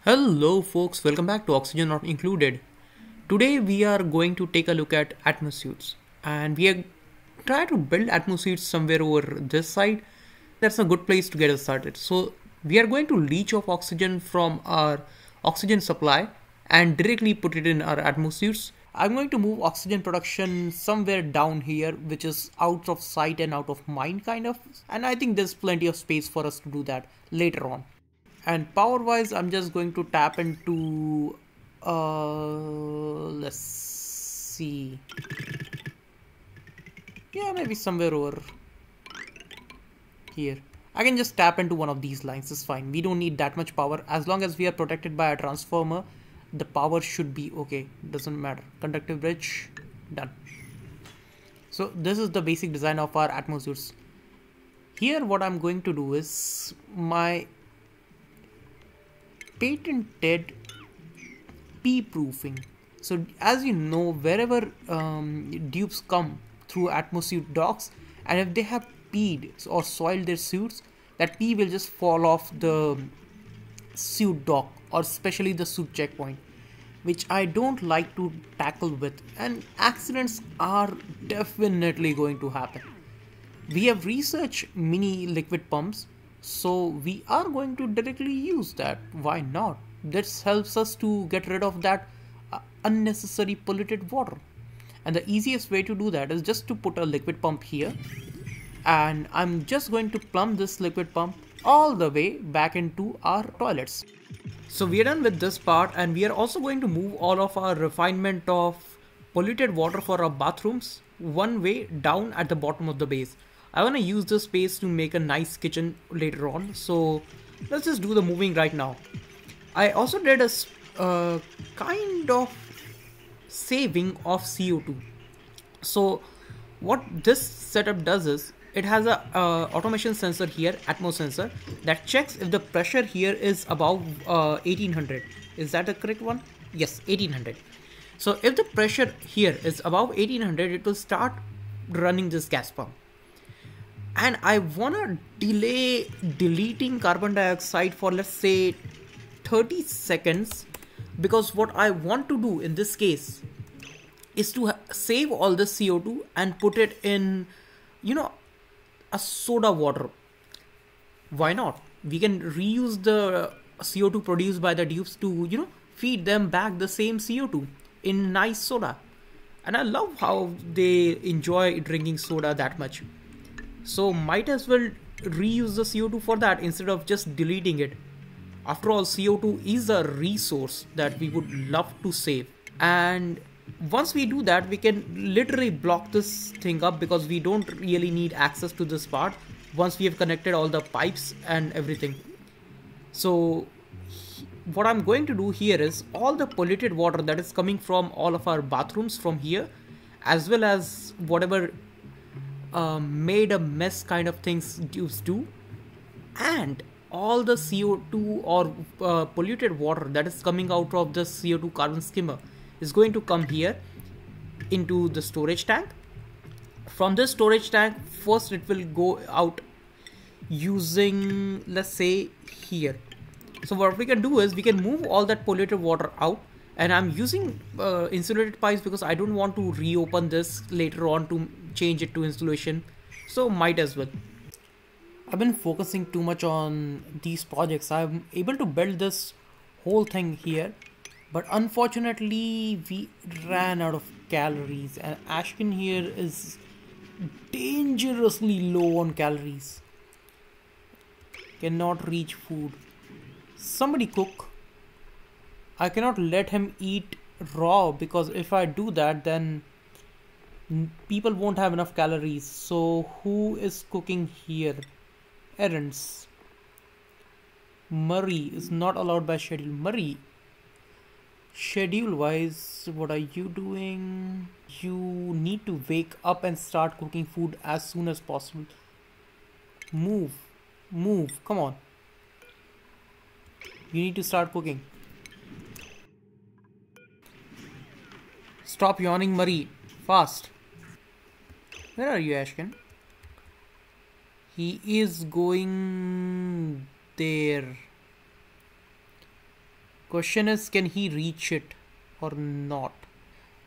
Hello folks, welcome back to Oxygen Not Included. Today we are going to take a look at atmosuits and we are trying to build atmosuits somewhere over this side. That's a good place to get us started. So we are going to leach off oxygen from our oxygen supply and directly put it in our atmosuits. I'm going to move oxygen production somewhere down here, which is out of sight and out of mind kind of, and I think there's plenty of space for us to do that later on. And power wise, I'm just going to tap into let's see, yeah, maybe somewhere over here. I can just tap into one of these lines. It's fine, we don't need that much power. As long as we are protected by a transformer, the power should be okay. Doesn't matter. Conductive bridge, done. So this is the basic design of our atmosuits. Here what I'm going to do is my patented P-proofing. So as you know, wherever dupes come through atmosuit docks, and if they have peed or soiled their suits, that pee will just fall off the suit dock or especially the suit checkpoint, which I don't like to tackle with, and accidents are definitely going to happen. We have researched mini liquid pumps, so we are going to directly use that. Why not? This helps us to get rid of that unnecessary polluted water. And the easiest way to do that is just to put a liquid pump here, and I'm just going to plumb this liquid pump all the way back into our toilets. So we are done with this part, and we are also going to move all of our refinement of polluted water for our bathrooms one way down at the bottom of the base. I want to use this space to make a nice kitchen later on, so let's just do the moving right now. I also did a kind of saving of CO2. So what this setup does is it has a automation sensor here, atmos sensor, that checks if the pressure here is above 1800. Is that the correct one? Yes, 1800. So if the pressure here is above 1800, it will start running this gas pump. And I wanna delay deleting carbon dioxide for, let's say, 30 seconds, because what I want to do in this case is to save all the CO2 and put it in, a soda water. Why not? We can reuse the CO2 produced by the dupes to, feed them back the same CO2 in nice soda. And I love how they enjoy drinking soda that much. So might as well reuse the CO2 for that instead of just deleting it. After all, CO2 is a resource that we would love to save. And once we do that, we can literally block this thing up, because we don't really need access to this part once we have connected all the pipes and everything. So what I'm going to do here is all the polluted water that is coming from all of our bathrooms from here, as well as whatever made a mess kind of things dupes do, and all the CO2 or polluted water that is coming out of the CO2 carbon skimmer is going to come here into the storage tank. From this storage tank, first it will go out using, let's say, here. So what we can do is we can move all that polluted water out, and I'm using insulated pipes because I don't want to reopen this later on to change it to insulation, so might as well. I've been focusing too much on these projects. I'm able to build this whole thing here, but unfortunately we ran out of calories, and Ashkin here is dangerously low on calories. Cannot reach food. Somebody cook. I cannot let him eat raw, because if I do that, then people won't have enough calories. So who is cooking here? Errands. Murray is not allowed by schedule. Murray, schedule wise, what are you doing? You need to wake up and start cooking food as soon as possible. Move, come on. You need to start cooking. Stop yawning, Murray. Fast. Where are you, Ashkin? He is going there. Question is, can he reach it or not?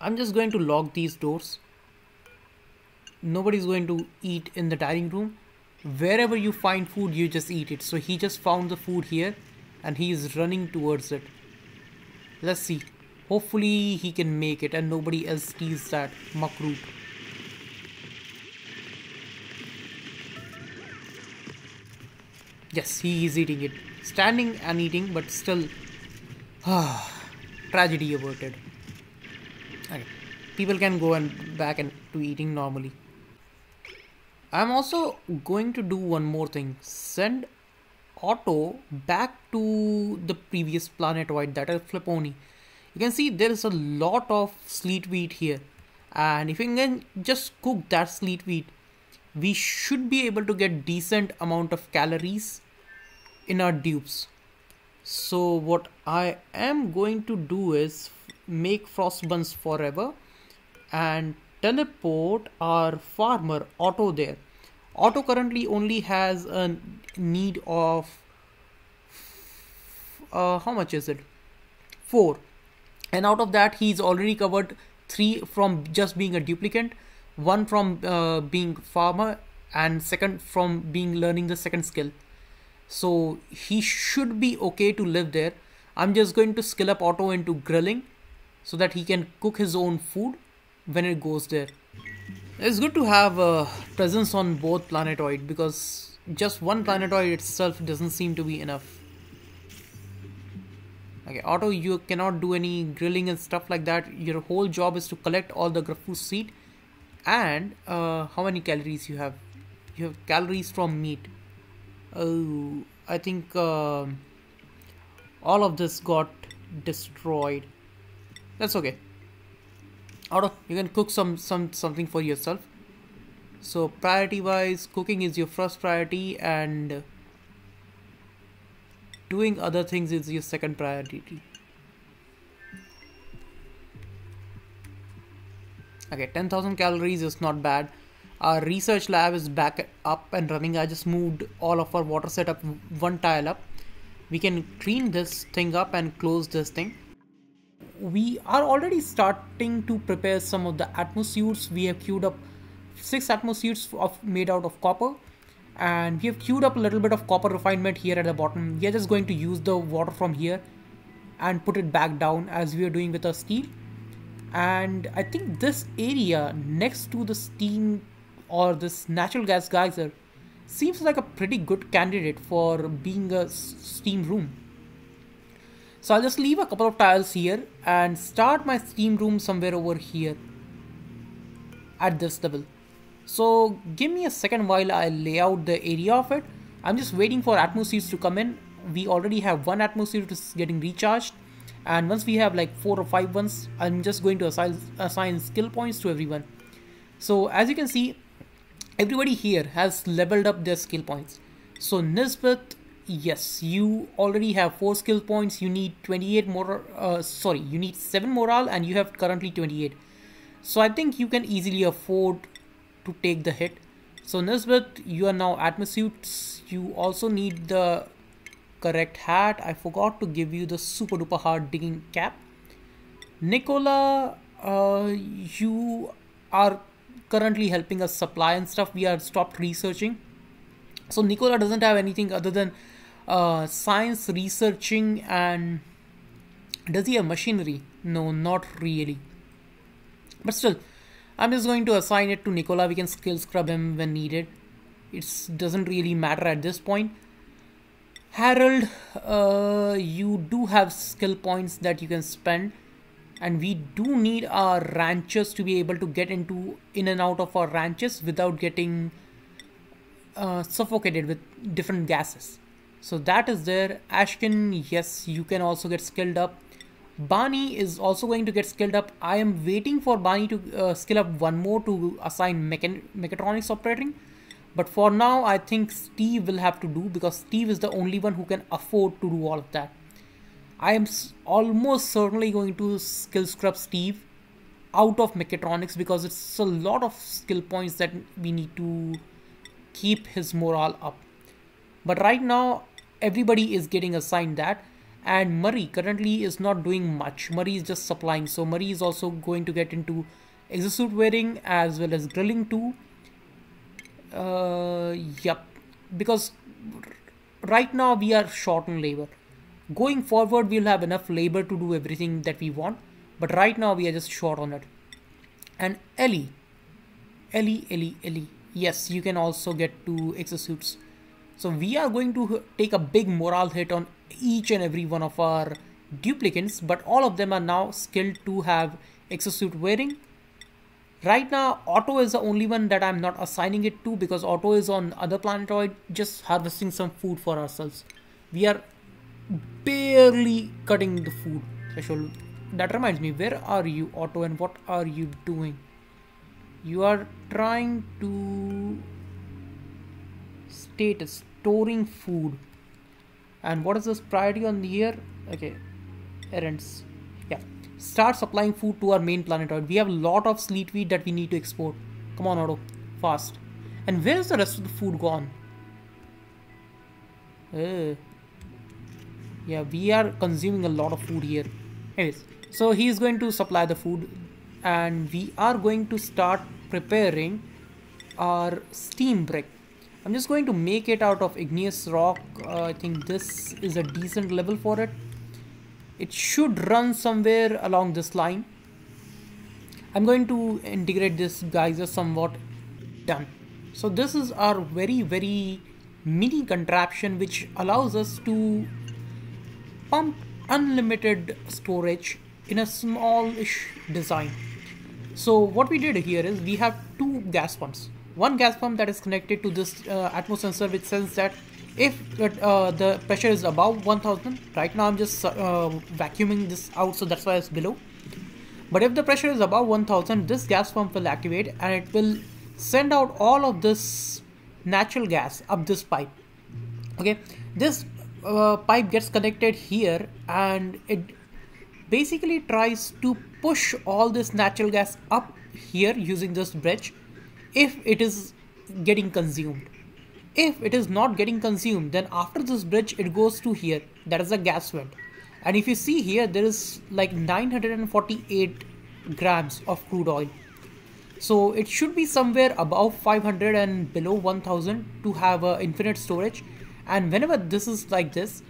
I'm just going to lock these doors. Nobody's going to eat in the dining room. Wherever you find food, you just eat it. So he just found the food here and he is running towards it. Let's see. Hopefully he can make it and nobody else steals that muckroot. Yes, he is eating it. Standing and eating, but still, tragedy averted. Okay. People can go and back and to eating normally. I'm also going to do one more thing. Send Otto back to the previous planetoid, that is Flipponi. You can see there is a lot of sleet wheat here. And if you can just cook that sleet wheat, we should be able to get decent amount of calories in our dupes. So what I am going to do is make frost buns forever and teleport our farmer Otto there. Otto currently only has a need of how much is it? 4. And out of that he's already covered 3 from just being a duplicant, 1 from being farmer, and second from being learning the second skill. So he should be okay to live there. I'm just going to skill up Otto into grilling so that he can cook his own food when it goes there. It's good to have a presence on both planetoid because just one planetoid itself doesn't seem to be enough. Okay, Otto, you cannot do any grilling and stuff like that. Your whole job is to collect all the grapefruit seed. And how many calories you have? You have calories from meat. Oh, I think all of this got destroyed. That's okay. Otto, you can cook something for yourself. So priority wise, cooking is your first priority and doing other things is your second priority. Okay, 10,000 calories is not bad. Our research lab is back up and running. I just moved all of our water setup one tile up. We can clean this thing up and close this thing. We are already starting to prepare some of the atmosuits. We have queued up 6 atmosuits made out of copper. And we have queued up a little bit of copper refinement here at the bottom. We are just going to use the water from here and put it back down as we are doing with our steel. And I think this area next to the steam or this natural gas geyser seems like a pretty good candidate for being a steam room. So I'll just leave a couple of tiles here and start my steam room somewhere over here at this level. So give me a second while I lay out the area of it. I'm just waiting for atmospheres to come in. We already have 1 atmosphere is getting recharged. And once we have like 4 or 5 ones, I'm just going to assign skill points to everyone. So as you can see, everybody here has leveled up their skill points. So Nisbet, yes, you already have 4 skill points. You need 28 more. You need 7 morale, and you have currently 28. So I think you can easily afford to take the hit. So Nisbet, you are now atmosuits. You also need the correct hat. I forgot to give you the super duper hard digging cap. Nicola, you are currently helping us supply and stuff. We are stopped researching. So Nicola doesn't have anything other than science researching. And does he have machinery? No, not really. But still, I'm just going to assign it to Nicola. We can skill scrub him when needed. It doesn't really matter at this point. Harold, you do have skill points that you can spend. And we do need our ranchers to be able to get in and out of our ranches without getting suffocated with different gases. So that is there. Ashkin, yes, you can also get skilled up. Barney is also going to get skilled up. I am waiting for Barney to skill up 1 more to assign mechatronics operating. But for now, I think Steve will have to do, because Steve is the only one who can afford to do all of that. I am almost certainly going to skill scrub Steve out of mechatronics because it's a lot of skill points that we need to keep his morale up. But right now, everybody is getting assigned that. and Murray currently is not doing much. Murray is just supplying, so Murray is also going to get into exosuit wearing as well as grilling too. Yep, because right now we are short on labor. Going forward, we'll have enough labor to do everything that we want, but right now we are just short on it. And Ellie, yes, you can also get to exosuits. So we are going to take a big morale hit on each and every one of our duplicants, but all of them are now skilled to have exosuit wearing. Right now, Otto is the only one that I'm not assigning it to because Otto is on other planetoid just harvesting some food for ourselves. We are barely cutting the food threshold. That reminds me, where are you, Otto, and what are you doing? You are trying to status storing food. And what is this priority on the year? Okay, errands. Yeah, start supplying food to our main planetoid. We have a lot of sleet wheat that we need to export. Come on, Otto, fast. And where is the rest of the food gone? Yeah, we are consuming a lot of food here. Anyways, so he is going to supply the food and we are going to start preparing our steam brick. I'm just going to make it out of igneous rock. I think this is a decent level for it. It should run somewhere along this line. I'm going to integrate this geyser somewhat. Done. So this is our very mini contraption which allows us to pump unlimited storage in a smallish design. So what we did here is we have two gas pumps. One gas pump that is connected to this Atmos sensor, which says that if the pressure is above 1000, right now I'm just vacuuming this out, so that's why it's below. But if the pressure is above 1000, this gas pump will activate and it will send out all of this natural gas up this pipe. Okay, this pipe gets connected here and it basically tries to push all this natural gas up here using this bridge if it is getting consumed. If it is not getting consumed, then after this bridge it goes to here, that is a gas vent. And if you see here, there is like 948 grams of crude oil. So it should be somewhere above 500 and below 1000 to have infinite storage. And whenever this is like this,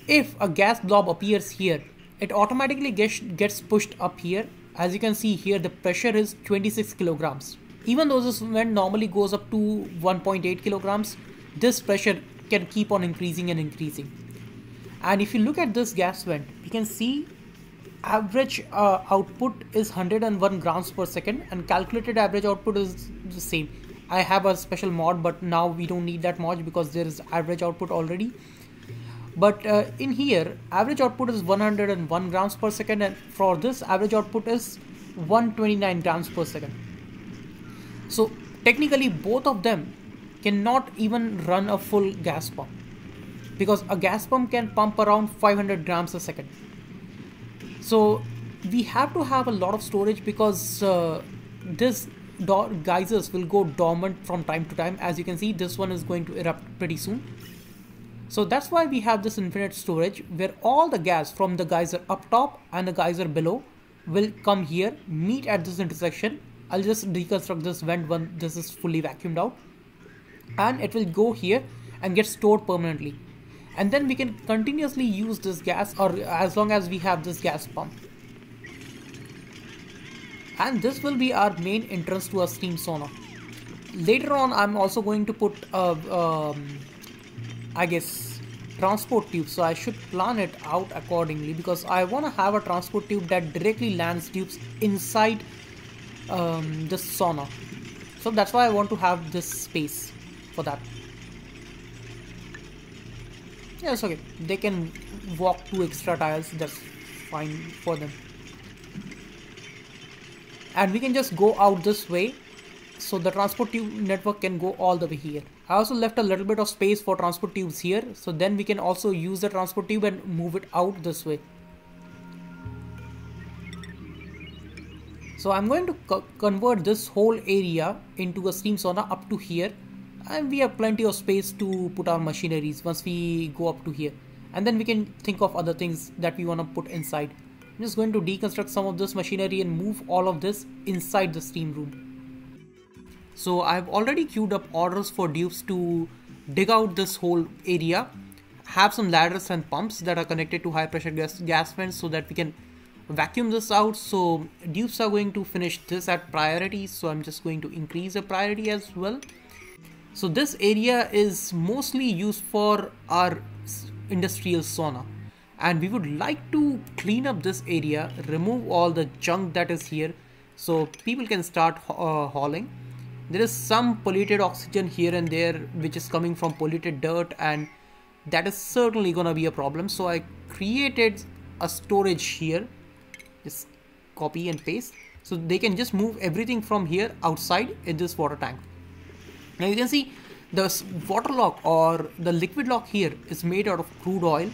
if a gas blob appears here, it automatically gets pushed up here. As you can see here, the pressure is 26 kilograms. Even though this vent normally goes up to 1.8 kilograms, this pressure can keep on increasing and increasing. And if you look at this gas vent, you can see average output is 101 grams per second and calculated average output is the same. I have a special mod, but now we don't need that mod because there is average output already. But in here, average output is 101 grams per second, and for this average output is 129 grams per second. So technically both of them cannot even run a full gas pump, because a gas pump can pump around 500 grams a second. So we have to have a lot of storage because this geysers will go dormant from time to time. As you can see, this one is going to erupt pretty soon. So that's why we have this infinite storage where all the gas from the geyser up top and the geyser below will come here, meet at this intersection. I'll just reconstruct this vent when this is fully vacuumed out, and it will go here and get stored permanently. And then we can continuously use this gas, or as long as we have this gas pump. And this will be our main entrance to our steam sauna. Later on, I'm also going to put I guess transport tube, so I should plan it out accordingly because I want to have a transport tube that directly lands tubes inside the sauna. So that's why I want to have this space for that. Yeah, it's okay. They can walk 2 extra tiles, that's fine for them. And we can just go out this way, so the transport tube network can go all the way here. I also left a little bit of space for transport tubes here, so then we can also use the transport tube and move it out this way. So I'm going to convert this whole area into a steam sauna up to here, and we have plenty of space to put our machineries once we go up to here. and then we can think of other things that we want to put inside. I'm just going to deconstruct some of this machinery and move all of this inside the steam room. So I've already queued up orders for dupes to dig out this whole area, have some ladders and pumps that are connected to high pressure gas vents so that we can vacuum this out. So dupes are going to finish this at priority, so I'm just going to increase the priority as well. So this area is mostly used for our industrial sauna, and we would like to clean up this area, remove all the junk that is here so people can start hauling. There is some polluted oxygen here and there which is coming from polluted dirt, and that is certainly gonna be a problem. So I created a storage here, just copy and paste, so they can just move everything from here outside in this water tank. Now you can see the water lock or the liquid lock here is made out of crude oil,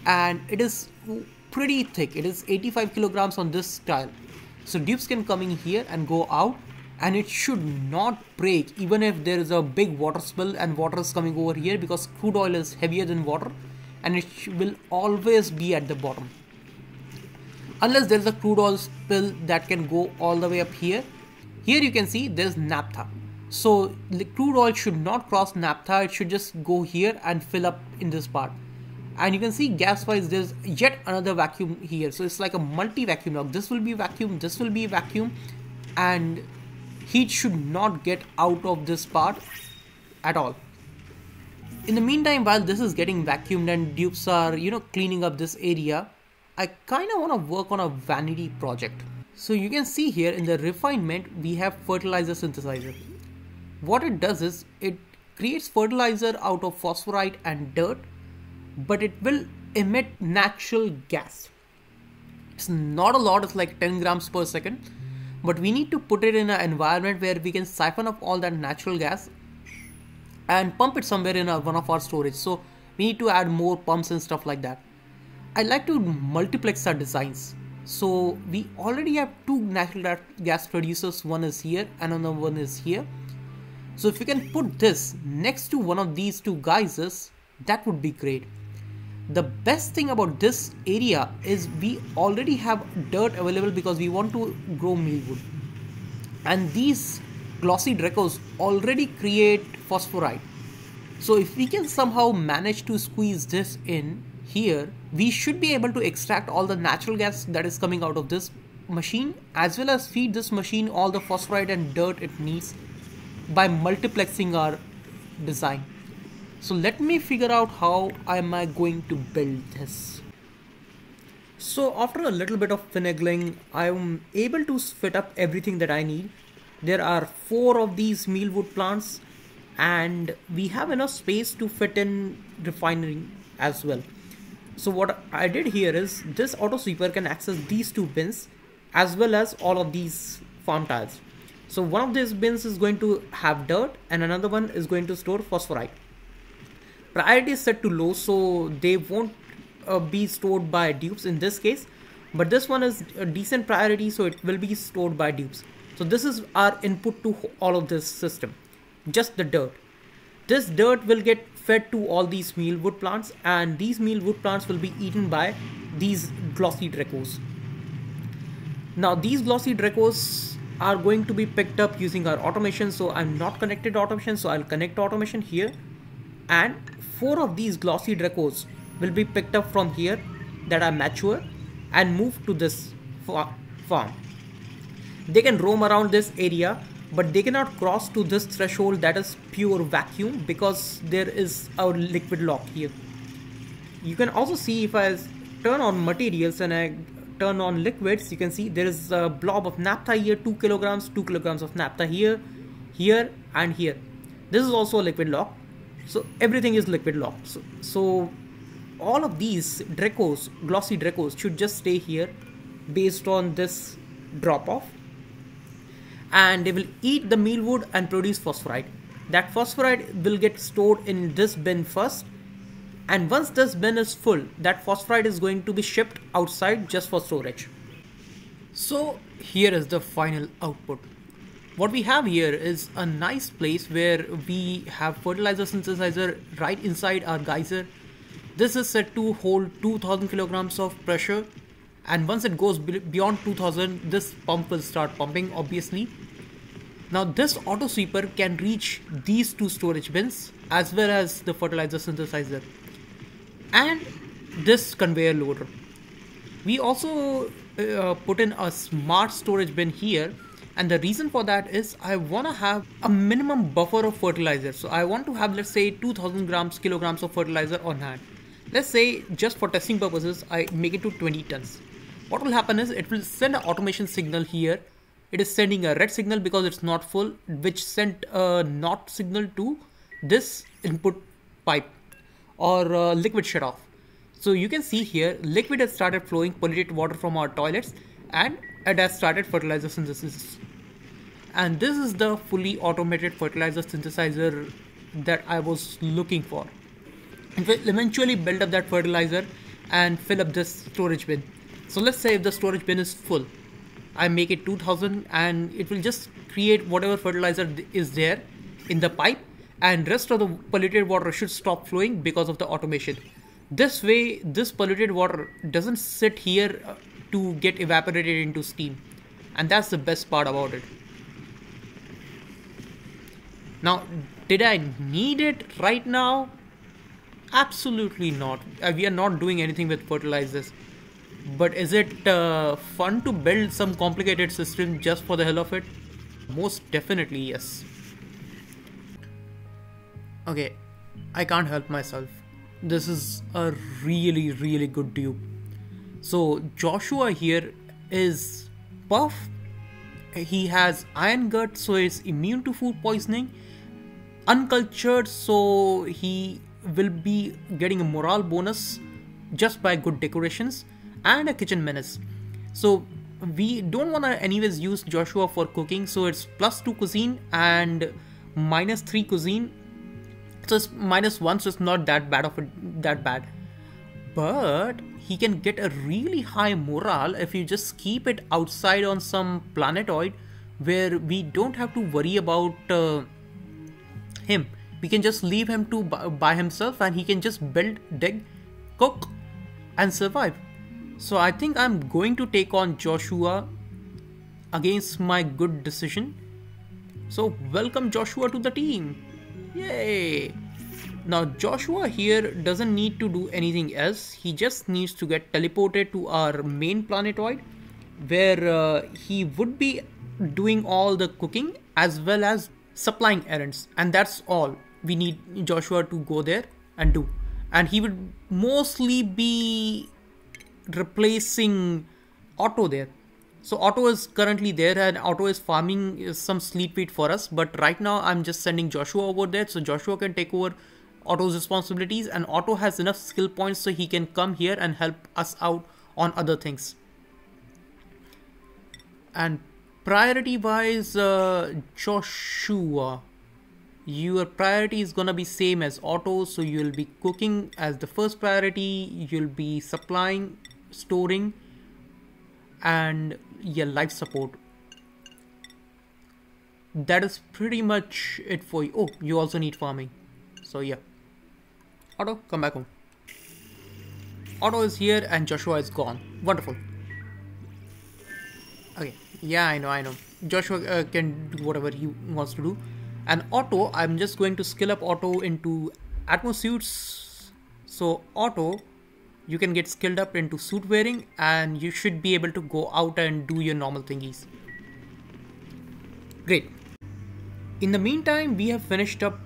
and it is pretty thick. It is 85 kilograms on this tile. So dupes can come in here and go out, and it should not break even if there is a big water spill and water is coming over here, because crude oil is heavier than water and it will always be at the bottom. Unless there is a crude oil spill that can go all the way up here. Here you can see there is naphtha. So the crude oil should not cross naphtha, it should just go here and fill up in this part. And you can see gas wise there's yet another vacuum here. So it's like a multi-vacuum lock. This will be vacuum, this will be vacuum, and heat should not get out of this part at all. In the meantime, while this is getting vacuumed and dupes are, cleaning up this area, I kind of want to work on a vanity project. So you can see here in the refinement, we have fertilizer synthesizer. What it does is it creates fertilizer out of phosphorite and dirt, but it will emit natural gas. It's not a lot, it's like 10 grams per second, but we need to put it in an environment where we can siphon up all that natural gas and pump it somewhere in one of our storage. So we need to add more pumps and stuff like that. I like to multiplex our designs. So we already have two natural gas producers, one is here and another one is here. So if we can put this next to one of these two geysers, that would be great. The best thing about this area is we already have dirt available because we want to grow mealwood. And these glossy Dracos already create phosphorite. So if we can somehow manage to squeeze this in here, we should be able to extract all the natural gas that is coming out of this machine, as well as feed this machine all the phosphorite and dirt it needs by multiplexing our design. So let me figure out how am I going to build this. So after a little bit of finagling, I am able to fit up everything that I need. There are 4 of these mealwood plants, and we have enough space to fit in refinery as well. So what I did here is this auto sweeper can access these 2 bins as well as all of these farm tiles. So one of these bins is going to have dirt and another one is going to store phosphorite. Priority is set to low, so they won't be stored by dupes in this case, but this one is a decent priority, so it will be stored by dupes. So this is our input to all of this system, just the dirt. This dirt will get fed to all these mealwood plants, and these mealwood plants will be eaten by these glossy Dracos. Now these glossy Dracos are going to be picked up using our automation, so I'm not connected to automation, so I'll connect to automation here, and 4 of these glossy Dracos will be picked up from here that are mature and moved to this farm. They can roam around this area, but they cannot cross to this threshold that is pure vacuum because there is a liquid lock here. You can also see if I turn on materials and I turn on liquids, you can see there is a blob of naphtha here, 2 kilograms of naphtha here, here and here. This is also a liquid lock. So everything is liquid locked. So all of these Dracos, glossy Dracos, should just stay here based on this drop off, and they will eat the mealwood and produce phosphorite. That phosphorite will get stored in this bin first, and once this bin is full, that phosphorite is going to be shipped outside just for storage. So here is the final output. What we have here is a nice place where we have fertilizer synthesizer right inside our geyser. This is set to hold 2000 kilograms of pressure, and once it goes beyond 2000, this pump will start pumping, obviously. Now this auto sweeper can reach these two storage bins as well as the fertilizer synthesizer and this conveyor loader. We also put in a smart storage bin here, and the reason for that is I want to have a minimum buffer of fertilizer. So I want to have, let's say, 2000 kilograms of fertilizer on hand. Let's say just for testing purposes I make it to 20 tons. What will happen is it will send an automation signal here. It is sending a red signal because it's not full, which sent a not signal to this input pipe or liquid shut off. So you can see here liquid has started flowing polluted water from our toilets and it has started fertilizer synthesis. And this is the fully automated fertilizer synthesizer that I was looking for. It will eventually build up that fertilizer and fill up this storage bin. So let's say if the storage bin is full, I make it 2000 and it will just create whatever fertilizer is there in the pipe, and rest of the polluted water should stop flowing because of the automation. This way this polluted water doesn't sit here to get evaporated into steam, and that's the best part about it. Now, did I need it right now? Absolutely not. We are not doing anything with fertilizers. But is it fun to build some complicated system just for the hell of it? Most definitely yes. Okay, I can't help myself. This is a really good dupe. So Joshua here is buff. He has iron gut, so he's immune to food poisoning. Uncultured, so he will be getting a morale bonus just by good decorations, and a kitchen menace. So we don't want to anyways use Joshua for cooking, so it's +2 cuisine and -3 cuisine. So it's -1, so it's not that bad. But he can get a really high morale if you just keep it outside on some planetoid where we don't have to worry about him. We can just leave him to by himself and he can just build, dig, cook and survive. So I think I'm going to take on Joshua against my good decision. So welcome Joshua to the team. Yay! Now Joshua here doesn't need to do anything else. He just needs to get teleported to our main planetoid where he would be doing all the cooking as well as supplying errands, and that's all we need Joshua to go there and do. And he would mostly be replacing Otto there. So Otto is currently there and Otto is farming some sleep wheat for us, but right now I'm just sending Joshua over there so Joshua can take over Otto's responsibilities, and Otto has enough skill points so he can come here and help us out on other things. And priority wise, Joshua, your priority is gonna be same as Otto, so you'll be cooking as the first priority, you'll be supplying, storing, and your life support. That is pretty much it for you. Oh, you also need farming. So yeah. Otto, come back home. Otto is here and Joshua is gone. Wonderful. Okay, yeah, I know. Joshua can do whatever he wants to do. And Otto, I'm just going to skill up Otto into Atmosuits. So Otto, you can get skilled up into suit wearing and you should be able to go out and do your normal thingies. Great. In the meantime, we have finished up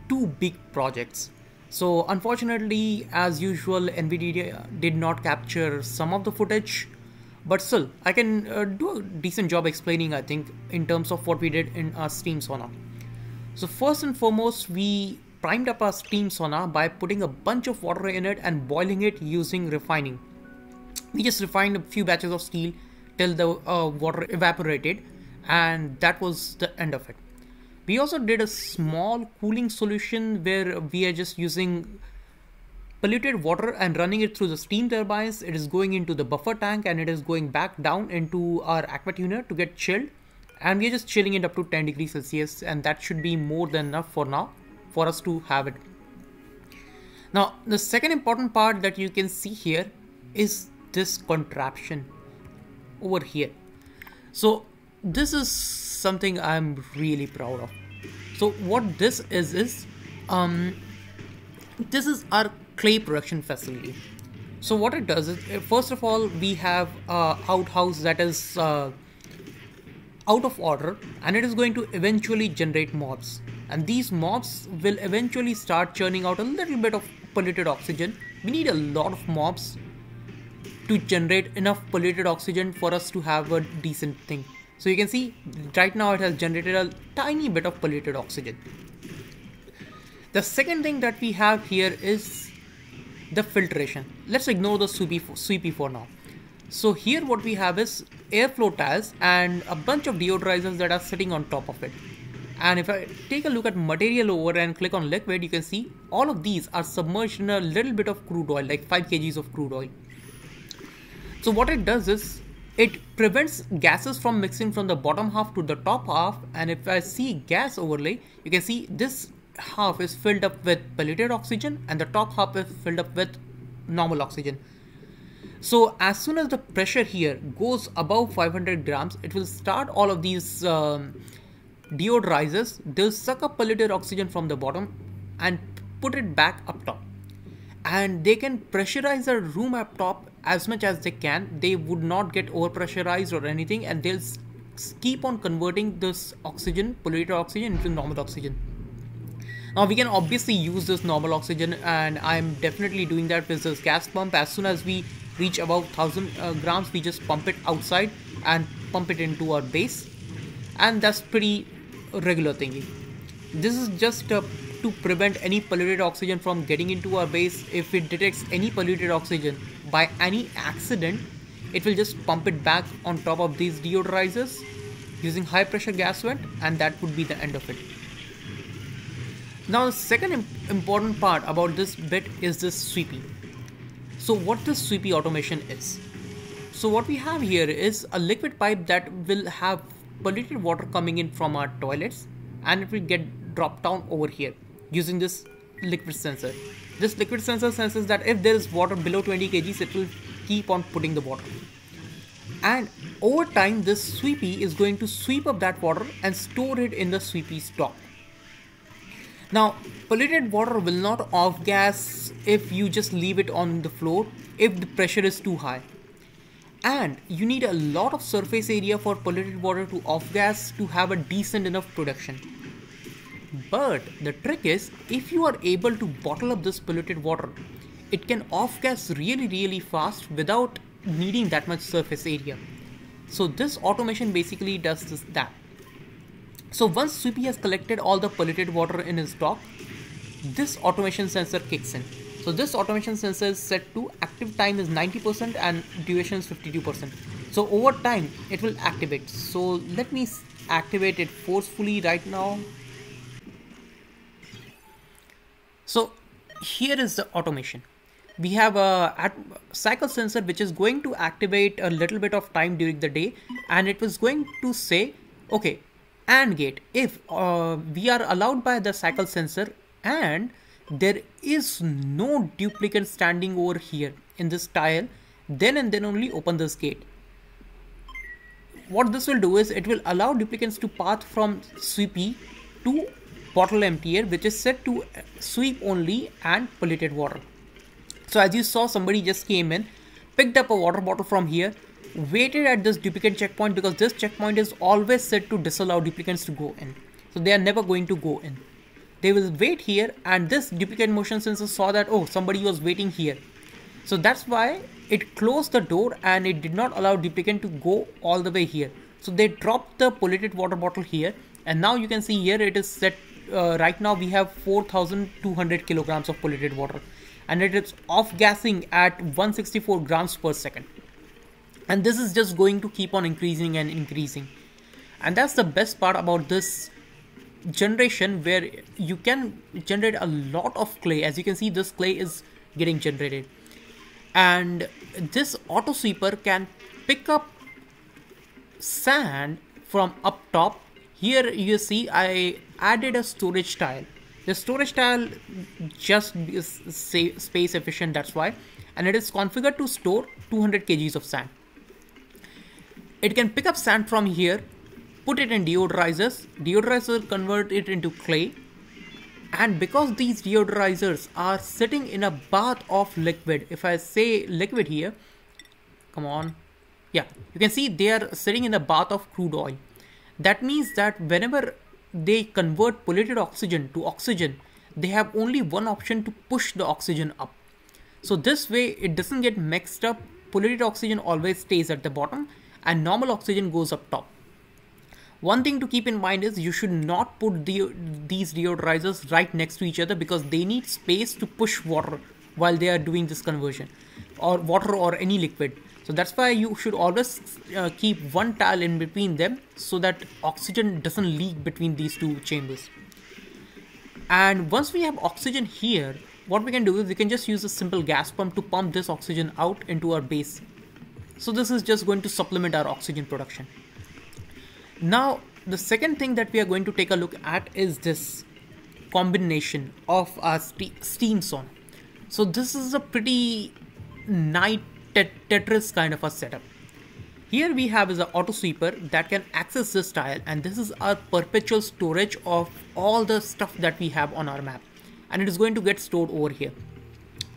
2 big projects. So unfortunately, as usual, NVIDIA did not capture some of the footage, but still, I can do a decent job explaining, I think, in terms of what we did in our steam sauna. So first and foremost, we primed up our steam sauna by putting a bunch of water in it and boiling it using refining. We just refined a few batches of steel till the water evaporated, and that was the end of it. We also did a small cooling solution where we are just using polluted water and running it through the steam turbines. It is going into the buffer tank and it is going back down into our aqua tuner to get chilled. And we are just chilling it up to 10 degrees Celsius, and that should be more than enough for now for us to have it. Now, the second important part that you can see here is this contraption over here. So this is something I'm really proud of. So what this is this is our clay production facility. So what it does is, first of all, we have outhouse that is out of order, and it is going to eventually generate mobs, and these mobs will eventually start churning out a little bit of polluted oxygen. We need a lot of mobs to generate enough polluted oxygen for us to have a decent thing. So you can see right now it has generated a tiny bit of polluted oxygen. The second thing that we have here is the filtration. Let's ignore the sweepy for now. So here what we have is airflow tiles and a bunch of deodorizers that are sitting on top of it. And if I take a look at material over and click on liquid, you can see all of these are submerged in a little bit of crude oil, like 5 kgs of crude oil. So what it does is it prevents gases from mixing from the bottom half to the top half. And if I see gas overlay, you can see this half is filled up with polluted oxygen and the top half is filled up with normal oxygen. So as soon as the pressure here goes above 500 grams, it will start all of these deodorizers. They'll suck up polluted oxygen from the bottom and put it back up top. And they can pressurize the room up top as much as they can. They would not get overpressurized or anything, and they'll keep on converting this oxygen, polluted oxygen, into normal oxygen. Now we can obviously use this normal oxygen, and I'm definitely doing that with this gas pump. As soon as we reach above 1000 grams, we just pump it outside and pump it into our base, and that's pretty regular thingy. This is just to prevent any polluted oxygen from getting into our base. If it detects any polluted oxygen by any accident, it will just pump it back on top of these deodorizers using high pressure gas vent, and that would be the end of it. Now the second important part about this bit is this sweepy. So what this sweepy automation is. So what we have here is a liquid pipe that will have polluted water coming in from our toilets, and it will get dropped down over here using this liquid sensor. This liquid sensor senses that if there is water below 20 kgs, it will keep on putting the water. And over time, this sweepy is going to sweep up that water and store it in the sweepy's top. Now, polluted water will not off-gas if you just leave it on the floor if the pressure is too high. And you need a lot of surface area for polluted water to off-gas to have a decent enough production. But the trick is, if you are able to bottle up this polluted water, it can off-gas really fast without needing that much surface area. So this automation basically does that. So once Sweepy has collected all the polluted water in his dock, this automation sensor kicks in. So this automation sensor is set to active time is 90% and duration is 52%. So over time it will activate. So let me activate it forcefully right now. So here is the automation. We have a cycle sensor which is going to activate a little bit of time during the day, and it was going to say, okay, AND gate, if we are allowed by the cycle sensor and there is no duplicate standing over here in this tile, then and then only open this gate. What this will do is it will allow duplicates to pass from sweepy to bottle emptier, which is set to sweep only and polluted water. So as you saw, somebody just came in, picked up a water bottle from here, waited at this duplicate checkpoint, because this checkpoint is always set to disallow duplicates to go in. So they are never going to go in. They will wait here, and this duplicate motion sensor saw that, oh, somebody was waiting here. So that's why it closed the door and it did not allow duplicate to go all the way here. So they dropped the polluted water bottle here, and now you can see here it is set, right now we have 4,200 kilograms of polluted water. And it is off gassing at 164 grams per second. And this is just going to keep on increasing and increasing. And that's the best part about this generation, where you can generate a lot of clay. As you can see, this clay is getting generated. And this auto sweeper can pick up sand from up top. Here you see I added a storage tile. The storage tile just is space efficient, that's why, and it is configured to store 200 kgs of sand. It can pick up sand from here, put it in deodorizers, deodorizer convert it into clay, and because these deodorizers are sitting in a bath of liquid, if I say liquid here, come on, yeah, you can see they are sitting in a bath of crude oil. That means that whenever they convert polluted oxygen to oxygen, they have only one option to push the oxygen up. So this way it doesn't get mixed up. Polluted oxygen always stays at the bottom and normal oxygen goes up top. One thing to keep in mind is you should not put these deodorizers right next to each other because they need space to push water while they are doing this conversion, or water or any liquid. So that's why you should always keep one tile in between them so that oxygen doesn't leak between these two chambers. And once we have oxygen here, what we can do is we can just use a simple gas pump to pump this oxygen out into our base. So this is just going to supplement our oxygen production. Now, the second thing that we are going to take a look at is this combination of our steam sauna. So this is a pretty nice Tetris kind of a setup. Here we have is an auto sweeper that can access this tile, and this is our perpetual storage of all the stuff that we have on our map, and it is going to get stored over here.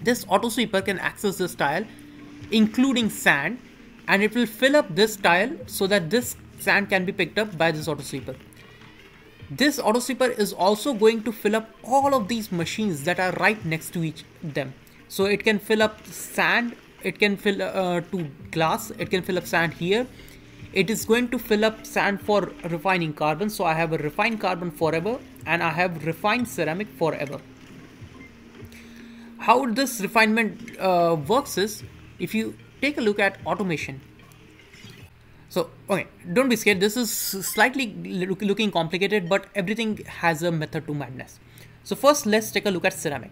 This auto sweeper can access this tile including sand, and it will fill up this tile so that this sand can be picked up by this auto sweeper. This auto sweeper is also going to fill up all of these machines that are right next to each them. So it can fill up sand, it can fill to glass, it can fill up sand here. It is going to fill up sand for refining carbon. So I have a refined carbon forever and I have refined ceramic forever. How this refinement works is, if you take a look at automation. So, okay, don't be scared. This is slightly looking complicated, but everything has a method to madness. So first, let's take a look at ceramic.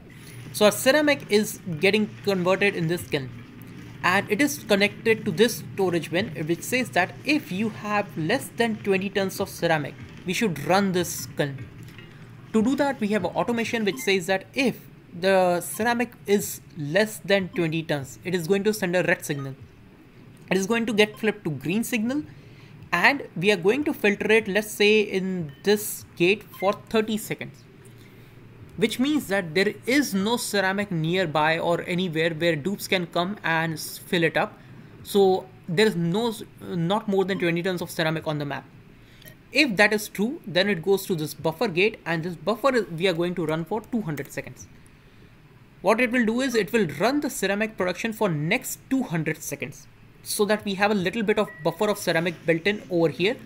So our ceramic is getting converted in this kiln, and it is connected to this storage bin, which says that if you have less than 20 tons of ceramic, we should run this kiln. To do that, we have an automation which says that if the ceramic is less than 20 tons, it is going to send a red signal. It is going to get flipped to green signal, and we are going to filter it, let's say in this gate, for 30 seconds. Which means that there is no ceramic nearby or anywhere where dupes can come and fill it up. So there is not more than 20 tons of ceramic on the map. If that is true, then it goes to this buffer gate, and this buffer we are going to run for 200 seconds. What it will do is it will run the ceramic production for next 200 seconds. So that we have a little bit of buffer of ceramic built in over here,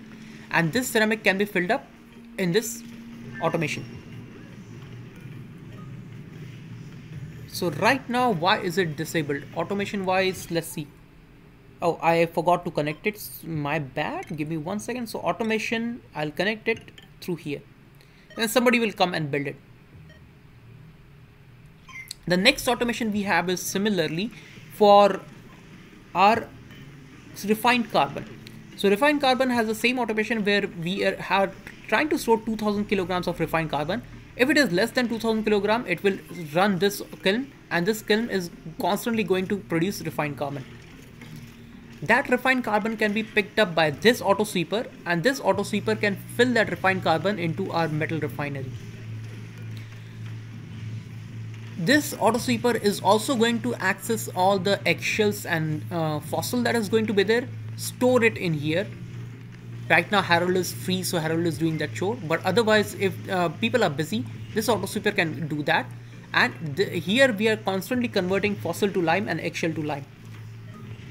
and this ceramic can be filled up in this automation. So right now, why is it disabled? Automation wise, let's see. Oh, I forgot to connect it. My bad. Give me 1 second. So automation, I'll connect it through here. And somebody will come and build it. The next automation we have is similarly for our refined carbon. So refined carbon has the same automation where we are trying to store 2000 kilograms of refined carbon. If it is less than 2000 kilogram, it will run this kiln, and this kiln is constantly going to produce refined carbon. That refined carbon can be picked up by this auto sweeper, and this auto sweeper can fill that refined carbon into our metal refinery. This auto sweeper is also going to access all the eggshells and fossil that is going to be there, store it in here. Right now Harold is free, so Harold is doing that chore, but otherwise if people are busy, this auto sweeper can do that. And here we are constantly converting fossil to lime and eggshell to lime,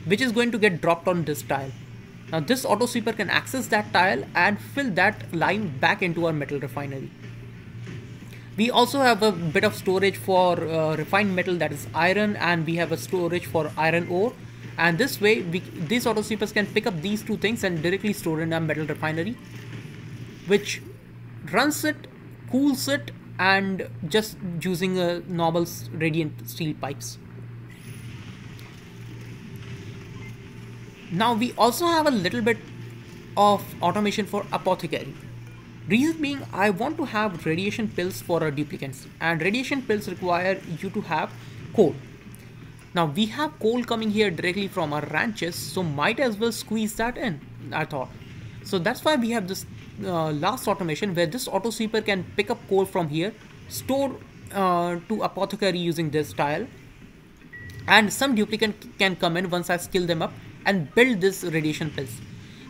which is going to get dropped on this tile. Now this auto sweeper can access that tile and fill that lime back into our metal refinery. We also have a bit of storage for refined metal, that is iron, and we have a storage for iron ore. And this way, these auto sweepers can pick up these two things and directly store in a metal refinery, which runs it, cools it, and just using a normal radiant steel pipes. Now we also have a little bit of automation for apothecary. Reason being, I want to have radiation pills for our duplicants, and radiation pills require you to have coal. Now we have coal coming here directly from our ranches, so might as well squeeze that in, I thought. So that's why we have this last automation where this auto sweeper can pick up coal from here, store to apothecary using this tile, and some duplicant can come in once I skill them up and build this radiation pills.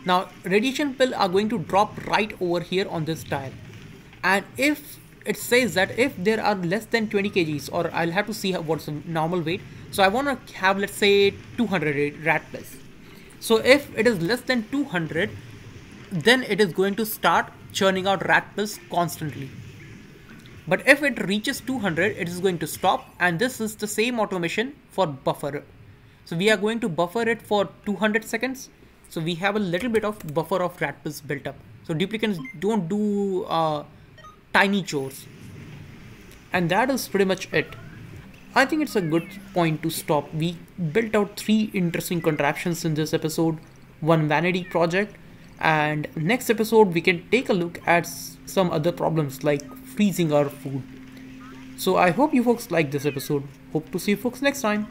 Now radiation pill are going to drop right over here on this tile, and if it says that if there are less than 20 kgs, or I'll have to see what's the normal weight, so I want to have, let's say, 200 rat pills. So if it is less than 200, then it is going to start churning out rat pills constantly. But if it reaches 200, it is going to stop, and this is the same automation for buffer. So we are going to buffer it for 200 seconds. So we have a little bit of buffer of rat pills built up. So duplicants don't do tiny chores. And that is pretty much it. I think it's a good point to stop. We built out 3 interesting contraptions in this episode, 1 vanity project, and next episode we can take a look at some other problems like freezing our food. So I hope you folks like this episode. Hope to see you folks next time.